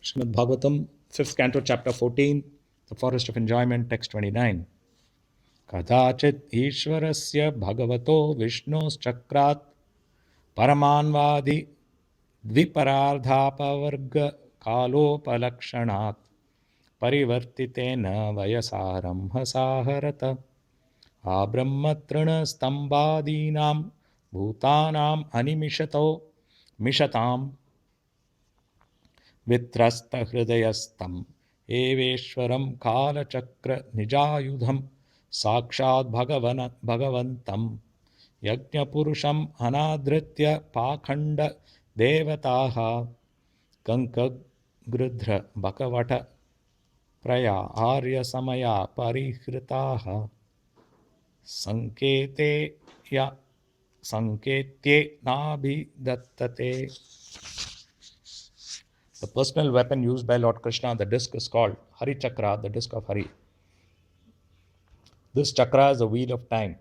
Srimad Bhagavatam, 5th canto, chapter 14, The Forest of Enjoyment, text 29. Kadachit Ishwarasya Bhagavato Vishnoschakrat Paramanvadi Dviparardhapavarga Kalopalakshanat Parivartitena Vayasaramhasaharata Abrahmatrana Bhutanam Animishato Mishatam वित्रस्तहृदयस्तं एवेश्वरं कालचक्रनिजायुधं साक्षात् भगवन्तं यज्ञपुरुषम् अनादृत्य पाखण्डदेवताः कङ्कगृध्रबकवटप्रया आर्यसमया परिहृताः सङ्केत्येनाभिदत्तते. The personal weapon used by Lord Krishna, the disc, is called Hari Chakra, the disc of Hari. This chakra is the wheel of time.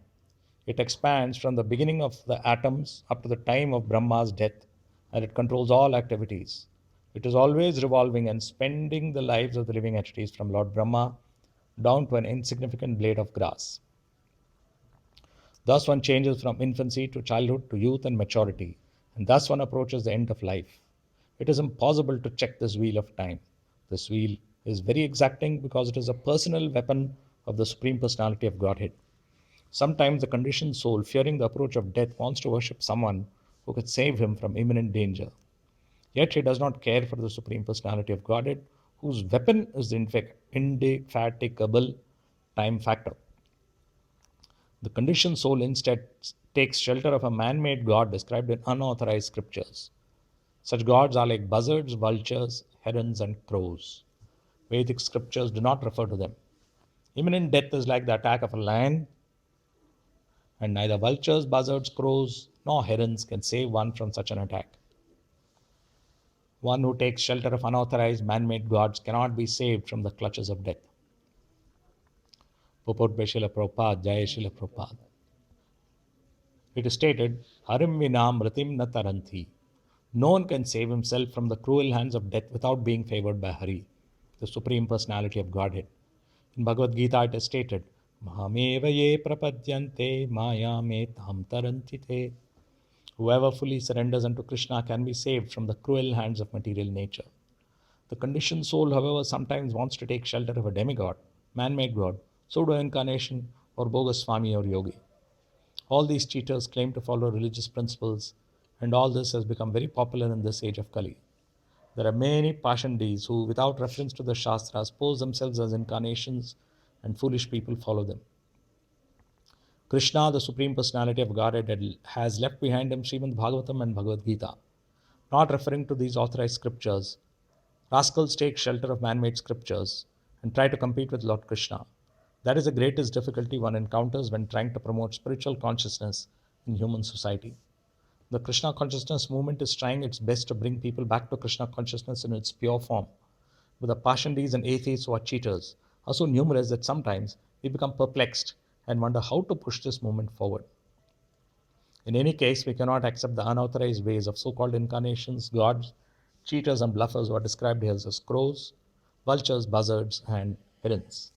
It expands from the beginning of the atoms up to the time of Brahma's death, and it controls all activities. It is always revolving and spending the lives of the living entities from Lord Brahma down to an insignificant blade of grass. Thus one changes from infancy to childhood to youth and maturity, and thus one approaches the end of life. It is impossible to check this wheel of time. This wheel is very exacting because it is a personal weapon of the Supreme Personality of Godhead. Sometimes the conditioned soul, fearing the approach of death, wants to worship someone who could save him from imminent danger. Yet he does not care for the Supreme Personality of Godhead, whose weapon is the indefatigable time factor. The conditioned soul instead takes shelter of a man-made god described in unauthorized scriptures. Such gods are like buzzards, vultures, herons, and crows. Vedic scriptures do not refer to them. Imminent death is like the attack of a lion, and neither vultures, buzzards, crows, nor herons can save one from such an attack. One who takes shelter of unauthorized man-made gods cannot be saved from the clutches of death. Purport by Srila Prabhupada, Jai Srila Prabhupada. It is stated, Harim vinam ratim na taranti. No one can save himself from the cruel hands of death without being favored by Hari, the Supreme Personality of Godhead. In Bhagavad Gita it is stated, Mahameva ye prapadyante maya me tam tarantite. Whoever fully surrenders unto Krishna can be saved from the cruel hands of material nature. The conditioned soul, however, sometimes wants to take shelter of a demigod, man-made god, pseudo-incarnation, or bogus Swami or yogi. All these cheaters claim to follow religious principles, and all this has become very popular in this age of Kali. There are many Pashandis who, without reference to the Shastras, pose themselves as incarnations, and foolish people follow them. Krishna, the Supreme Personality of Godhead, has left behind him Srimad Bhagavatam and Bhagavad Gita. Not referring to these authorized scriptures, rascals take shelter of man-made scriptures and try to compete with Lord Krishna. That is the greatest difficulty one encounters when trying to promote spiritual consciousness in human society. The Krishna consciousness movement is trying its best to bring people back to Krishna consciousness in its pure form. But the Pashandis and atheists who are cheaters are so numerous that sometimes we become perplexed and wonder how to push this movement forward. In any case, we cannot accept the unauthorized ways of so-called incarnations, gods, cheaters and bluffers who are described here as crows, vultures, buzzards, and herons.